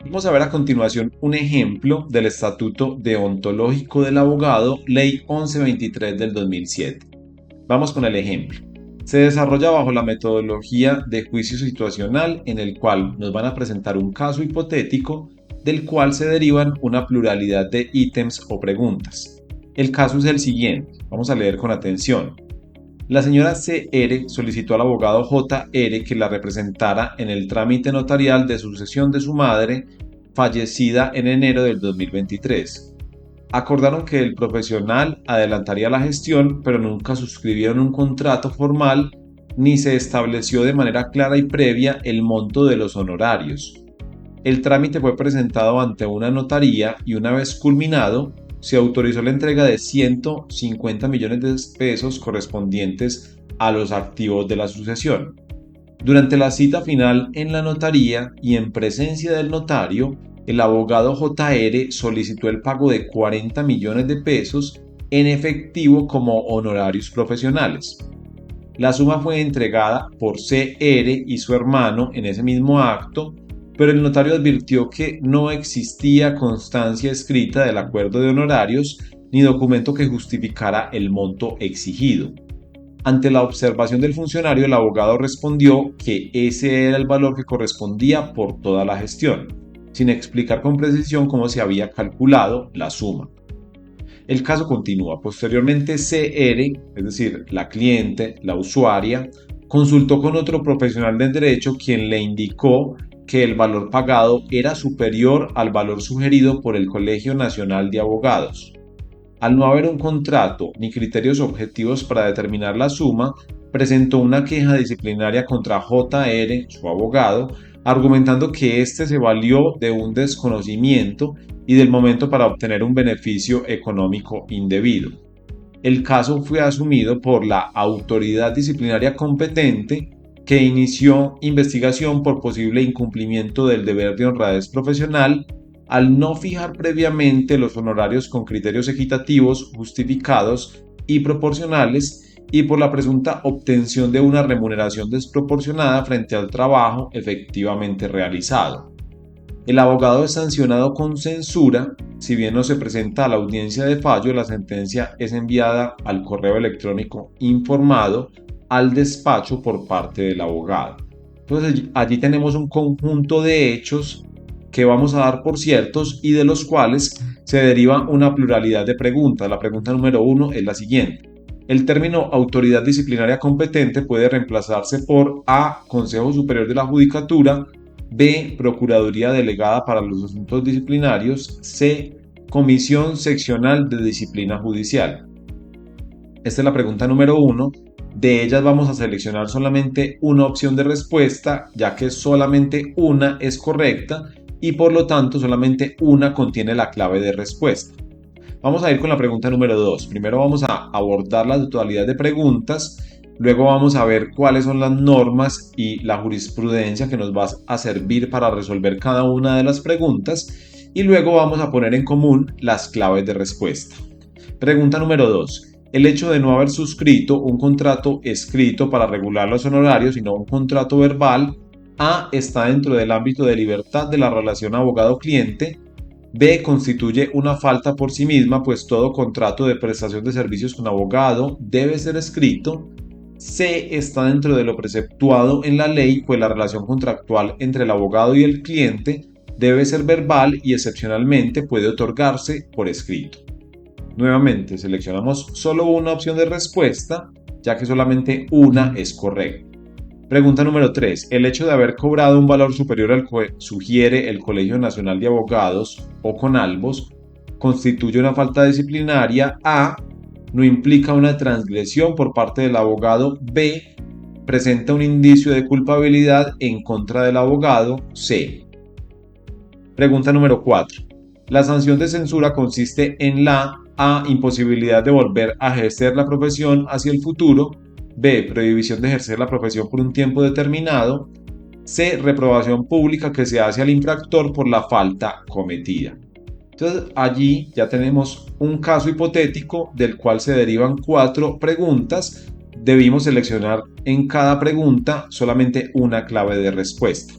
Vamos a ver a continuación un ejemplo del Estatuto Deontológico del Abogado, Ley 1123 del 2007. Vamos con el ejemplo. Se desarrolla bajo la metodología de juicio situacional en el cual nos van a presentar un caso hipotético del cual se derivan una pluralidad de ítems o preguntas. El caso es el siguiente. Vamos a leer con atención. La señora C.R. solicitó al abogado J.R. que la representara en el trámite notarial de sucesión de su madre, fallecida en enero del 2023. Acordaron que el profesional adelantaría la gestión, pero nunca suscribieron un contrato formal ni se estableció de manera clara y previa el monto de los honorarios. El trámite fue presentado ante una notaría y una vez culminado, se autorizó la entrega de 150 millones de pesos correspondientes a los activos de la sucesión. Durante la cita final en la notaría y en presencia del notario, el abogado J.R. solicitó el pago de 40 millones de pesos en efectivo como honorarios profesionales. La suma fue entregada por C.R. y su hermano en ese mismo acto, pero el notario advirtió que no existía constancia escrita del acuerdo de honorarios ni documento que justificara el monto exigido. Ante la observación del funcionario, el abogado respondió que ese era el valor que correspondía por toda la gestión, sin explicar con precisión cómo se había calculado la suma. El caso continúa. Posteriormente, CR, es decir, la cliente, la usuaria, consultó con otro profesional del derecho quien le indicó que el valor pagado era superior al valor sugerido por el Colegio Nacional de Abogados. Al no haber un contrato ni criterios objetivos para determinar la suma, presentó una queja disciplinaria contra JR, su abogado, argumentando que éste se valió de un desconocimiento y del momento para obtener un beneficio económico indebido. El caso fue asumido por la autoridad disciplinaria competente que inició investigación por posible incumplimiento del deber de honradez profesional al no fijar previamente los honorarios con criterios equitativos, justificados y proporcionales y por la presunta obtención de una remuneración desproporcionada frente al trabajo efectivamente realizado. El abogado es sancionado con censura. Si bien no se presenta a la audiencia de fallo, la sentencia es enviada al correo electrónico informado al despacho por parte del abogado. Entonces allí tenemos un conjunto de hechos que vamos a dar por ciertos y de los cuales se deriva una pluralidad de preguntas. La pregunta número 1 es la siguiente. El término autoridad disciplinaria competente puede reemplazarse por A. Consejo Superior de la Judicatura, B. Procuraduría Delegada para los Asuntos Disciplinarios, C. Comisión Seccional de Disciplina Judicial. Esta es la pregunta número 1. De ellas vamos a seleccionar solamente una opción de respuesta, ya que solamente una es correcta y por lo tanto solamente una contiene la clave de respuesta. Vamos a ir con la pregunta número 2. Primero vamos a abordar la totalidad de preguntas, luego vamos a ver cuáles son las normas y la jurisprudencia que nos va a servir para resolver cada una de las preguntas y luego vamos a poner en común las claves de respuesta. Pregunta número 2. El hecho de no haber suscrito un contrato escrito para regular los honorarios, sino un contrato verbal, A. Está dentro del ámbito de libertad de la relación abogado-cliente. B. Constituye una falta por sí misma, pues todo contrato de prestación de servicios con abogado debe ser escrito. C. Está dentro de lo preceptuado en la ley, pues la relación contractual entre el abogado y el cliente debe ser verbal y excepcionalmente puede otorgarse por escrito. Nuevamente, seleccionamos solo una opción de respuesta, ya que solamente una es correcta. Pregunta número 3. El hecho de haber cobrado un valor superior al que sugiere el Colegio Nacional de Abogados o CONALBOS constituye una falta disciplinaria. A. No implica una transgresión por parte del abogado. B. Presenta un indicio de culpabilidad en contra del abogado. C. Pregunta número 4. La sanción de censura consiste en la A. Imposibilidad de volver a ejercer la profesión hacia el futuro. B. Prohibición de ejercer la profesión por un tiempo determinado. C. Reprobación pública que se hace al infractor por la falta cometida. Entonces allí ya tenemos un caso hipotético del cual se derivan 4 preguntas. Debimos seleccionar en cada pregunta solamente una clave de respuesta.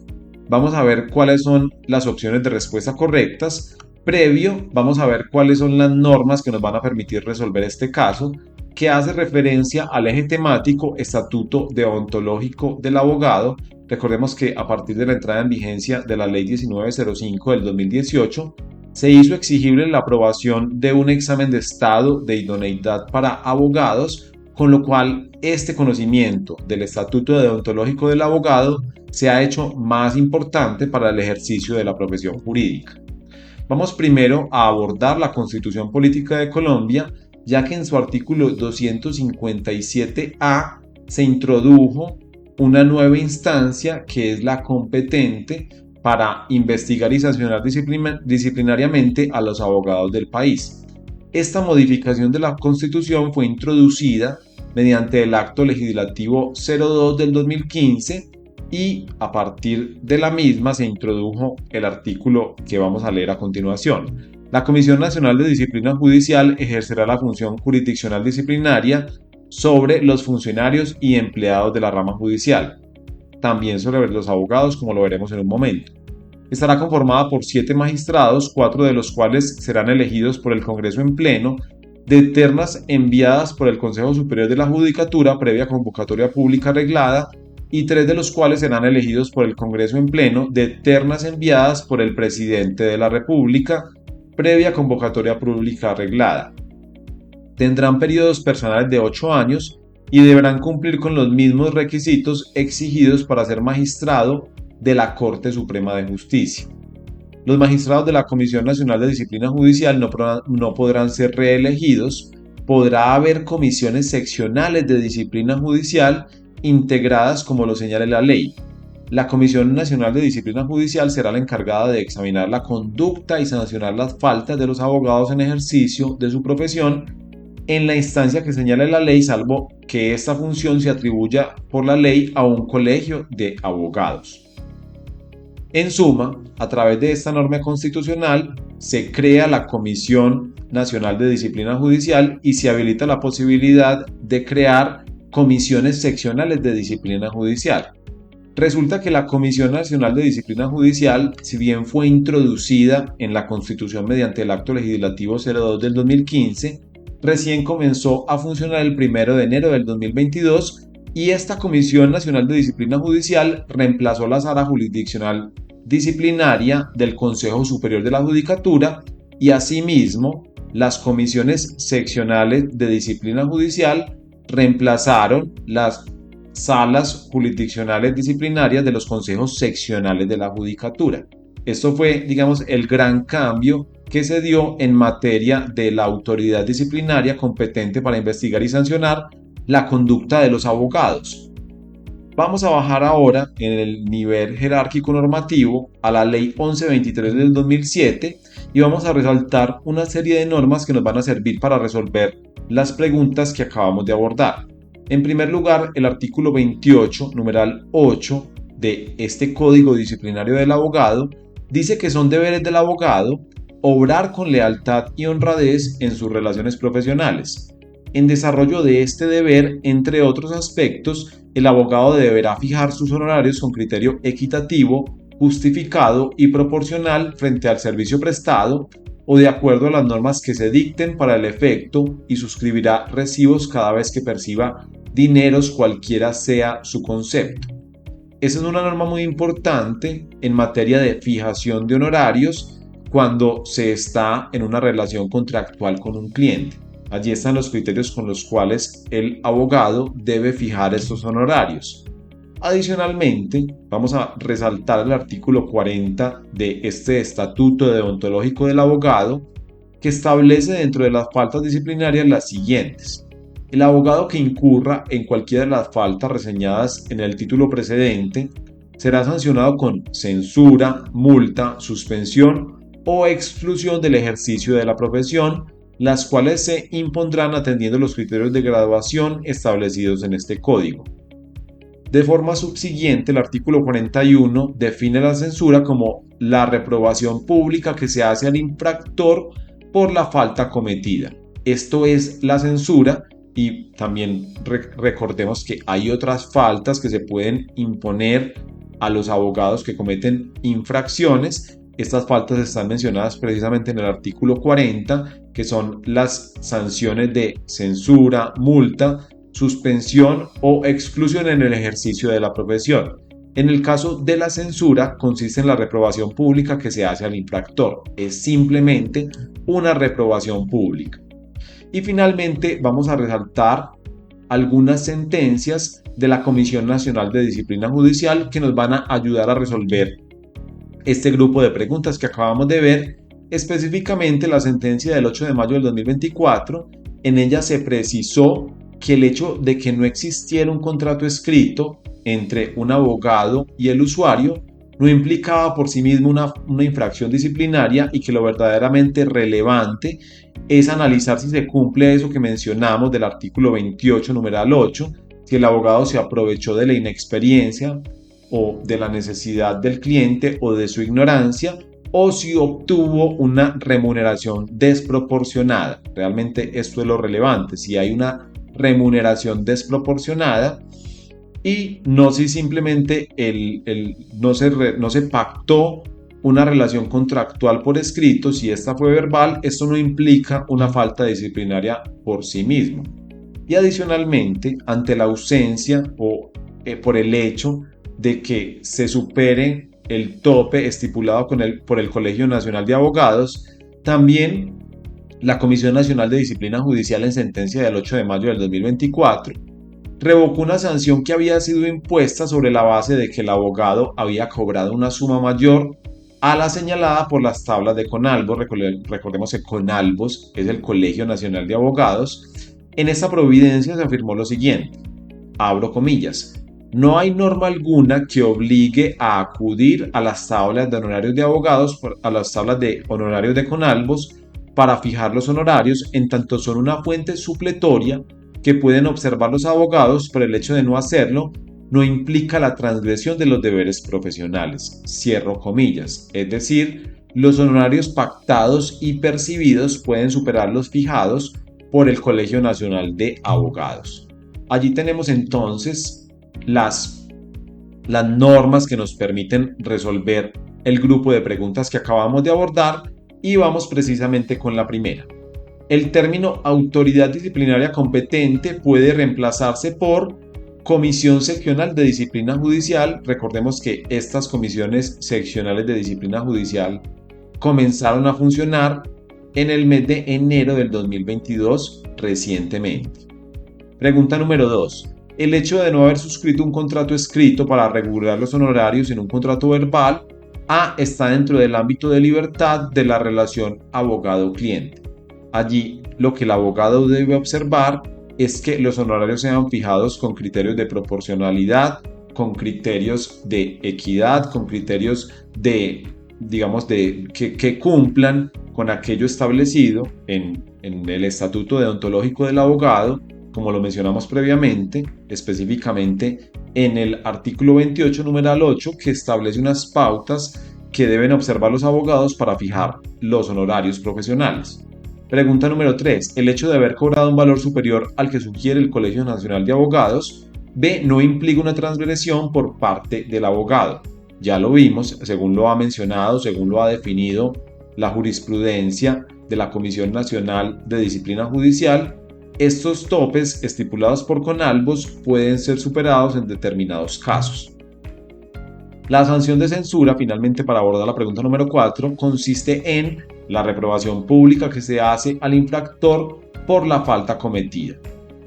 vamos a ver cuáles son las opciones de respuesta correctas. Previo, vamos a ver cuáles son las normas que nos van a permitir resolver este caso, que hace referencia al eje temático Estatuto Deontológico del Abogado. Recordemos que a partir de la entrada en vigencia de la Ley 1905 del 2018, se hizo exigible la aprobación de un examen de estado de idoneidad para abogados, con lo cual este conocimiento del Estatuto Deontológico del Abogado se ha hecho más importante para el ejercicio de la profesión jurídica. Vamos primero a abordar la Constitución Política de Colombia, ya que en su artículo 257A se introdujo una nueva instancia que es la competente para investigar y sancionar disciplinariamente a los abogados del país. Esta modificación de la Constitución fue introducida mediante el Acto Legislativo 02 del 2015 y a partir de la misma se introdujo el artículo que vamos a leer a continuación. La Comisión Nacional de Disciplina Judicial ejercerá la función jurisdiccional disciplinaria sobre los funcionarios y empleados de la rama judicial, también sobre los abogados, como lo veremos en un momento. Estará conformada por 7 magistrados, 4 de los cuales serán elegidos por el Congreso en pleno, de ternas enviadas por el Consejo Superior de la Judicatura previa convocatoria pública reglada, y 3 de los cuales serán elegidos por el Congreso en pleno, de ternas enviadas por el Presidente de la República previa convocatoria pública reglada. Tendrán periodos personales de 8 años y deberán cumplir con los mismos requisitos exigidos para ser magistrado de la Corte Suprema de Justicia. Los magistrados de la Comisión Nacional de Disciplina Judicial no podrán ser reelegidos. Podrá haber comisiones seccionales de disciplina judicial integradas como lo señale la ley. La Comisión Nacional de Disciplina Judicial será la encargada de examinar la conducta y sancionar las faltas de los abogados en ejercicio de su profesión en la instancia que señale la ley, salvo que esta función se atribuya por la ley a un colegio de abogados. En suma, a través de esta norma constitucional se crea la Comisión Nacional de Disciplina Judicial y se habilita la posibilidad de crear comisiones seccionales de disciplina judicial. Resulta que la Comisión Nacional de Disciplina Judicial, si bien fue introducida en la Constitución mediante el Acto Legislativo 02 del 2015, recién comenzó a funcionar el 1 de enero del 2022 y esta Comisión Nacional de Disciplina Judicial reemplazó la Sala Jurisdiccional Disciplinaria del Consejo Superior de la Judicatura y asimismo las comisiones seccionales de disciplina judicial reemplazaron las salas jurisdiccionales disciplinarias de los consejos seccionales de la judicatura. Esto fue, digamos, el gran cambio que se dio en materia de la autoridad disciplinaria competente para investigar y sancionar la conducta de los abogados. Vamos a bajar ahora en el nivel jerárquico normativo a la Ley 1123 del 2007 y vamos a resaltar una serie de normas que nos van a servir para resolver las preguntas que acabamos de abordar. En primer lugar, el artículo 28, numeral 8 de este Código Disciplinario del Abogado dice que son deberes del abogado obrar con lealtad y honradez en sus relaciones profesionales. En desarrollo de este deber, entre otros aspectos, el abogado deberá fijar sus honorarios con criterio equitativo, justificado y proporcional frente al servicio prestado o de acuerdo a las normas que se dicten para el efecto y suscribirá recibos cada vez que perciba dineros cualquiera sea su concepto. Esa es una norma muy importante en materia de fijación de honorarios cuando se está en una relación contractual con un cliente. Allí están los criterios con los cuales el abogado debe fijar estos honorarios. Adicionalmente, vamos a resaltar el artículo 40 de este Estatuto Deontológico del Abogado, que establece dentro de las faltas disciplinarias las siguientes. El abogado que incurra en cualquiera de las faltas reseñadas en el título precedente será sancionado con censura, multa, suspensión o exclusión del ejercicio de la profesión, las cuales se impondrán atendiendo los criterios de graduación establecidos en este código. De forma subsiguiente, el artículo 41 define la censura como la reprobación pública que se hace al infractor por la falta cometida. Esto es la censura. Y también recordemos que hay otras faltas que se pueden imponer a los abogados que cometen infracciones. Estas faltas están mencionadas precisamente en el artículo 40, que son las sanciones de censura, multa, suspensión o exclusión en el ejercicio de la profesión. En el caso de la censura, consiste en la reprobación pública que se hace al infractor. Es simplemente una reprobación pública. Y finalmente vamos a resaltar algunas sentencias de la Comisión Nacional de Disciplina Judicial que nos van a ayudar a resolver este grupo de preguntas que acabamos de ver, específicamente la sentencia del 8 de mayo del 2024. En ella se precisó que el hecho de que no existiera un contrato escrito entre un abogado y el usuario no implicaba por sí mismo una infracción disciplinaria, y que lo verdaderamente relevante es analizar si se cumple eso que mencionamos del artículo 28, numeral 8, si el abogado se aprovechó de la inexperiencia o de la necesidad del cliente o de su ignorancia, o si obtuvo una remuneración desproporcionada. Realmente esto es lo relevante, si hay una remuneración desproporcionada, y no si simplemente no se pactó una relación contractual por escrito. Si esta fue verbal, esto no implica una falta disciplinaria por sí mismo. Y adicionalmente, ante la ausencia o por el hecho de que se supere el tope estipulado por el Colegio Nacional de Abogados, también la Comisión Nacional de Disciplina Judicial, en sentencia del 8 de mayo del 2024, revocó una sanción que había sido impuesta sobre la base de que el abogado había cobrado una suma mayor a la señalada por las tablas de Conalvos. Recordemos que Conalvos es el Colegio Nacional de Abogados. En esta providencia se afirmó lo siguiente, abro comillas: no hay norma alguna que obligue a acudir a las tablas de honorarios de abogados, a las tablas de honorarios de Conalvos, para fijar los honorarios, en tanto son una fuente supletoria que pueden observar los abogados. Por el hecho de no hacerlo, no implica la transgresión de los deberes profesionales. Cierro comillas. Es decir, los honorarios pactados y percibidos pueden superar los fijados por el Colegio Nacional de Abogados. Allí tenemos entonces las normas que nos permiten resolver el grupo de preguntas que acabamos de abordar, y vamos precisamente con la primera. El término autoridad disciplinaria competente puede reemplazarse por Comisión Seccional de Disciplina Judicial. Recordemos que estas comisiones seccionales de disciplina judicial comenzaron a funcionar en el mes de enero del 2022, recientemente. Pregunta número 2. El hecho de no haber suscrito un contrato escrito para regular los honorarios en un contrato verbal está dentro del ámbito de libertad de la relación abogado-cliente. Allí lo que el abogado debe observar es que los honorarios sean fijados con criterios de proporcionalidad, con criterios de equidad, con criterios que cumplan con aquello establecido en el Estatuto Deontológico del Abogado, como lo mencionamos previamente, específicamente en el artículo 28, numeral 8, que establece unas pautas que deben observar los abogados para fijar los honorarios profesionales. Pregunta número 3. El hecho de haber cobrado un valor superior al que sugiere el Colegio Nacional de Abogados, B, no implica una transgresión por parte del abogado. Ya lo vimos, según lo ha mencionado, según lo ha definido la jurisprudencia de la Comisión Nacional de Disciplina Judicial, estos topes estipulados por Conalvos pueden ser superados en determinados casos. La sanción de censura, finalmente, para abordar la pregunta número 4, consiste en la reprobación pública que se hace al infractor por la falta cometida.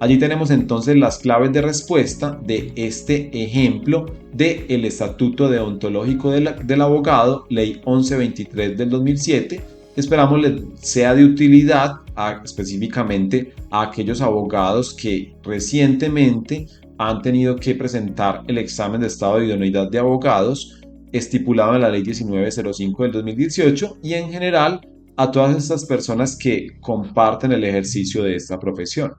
Allí tenemos entonces las claves de respuesta de este ejemplo del Estatuto Deontológico del Abogado, Ley 1123 del 2007. Esperamos les sea de utilidad específicamente a aquellos abogados que recientemente han tenido que presentar el examen de estado de idoneidad de abogados estipulado en la Ley 1905 del 2018, y en general a todas estas personas que comparten el ejercicio de esta profesión.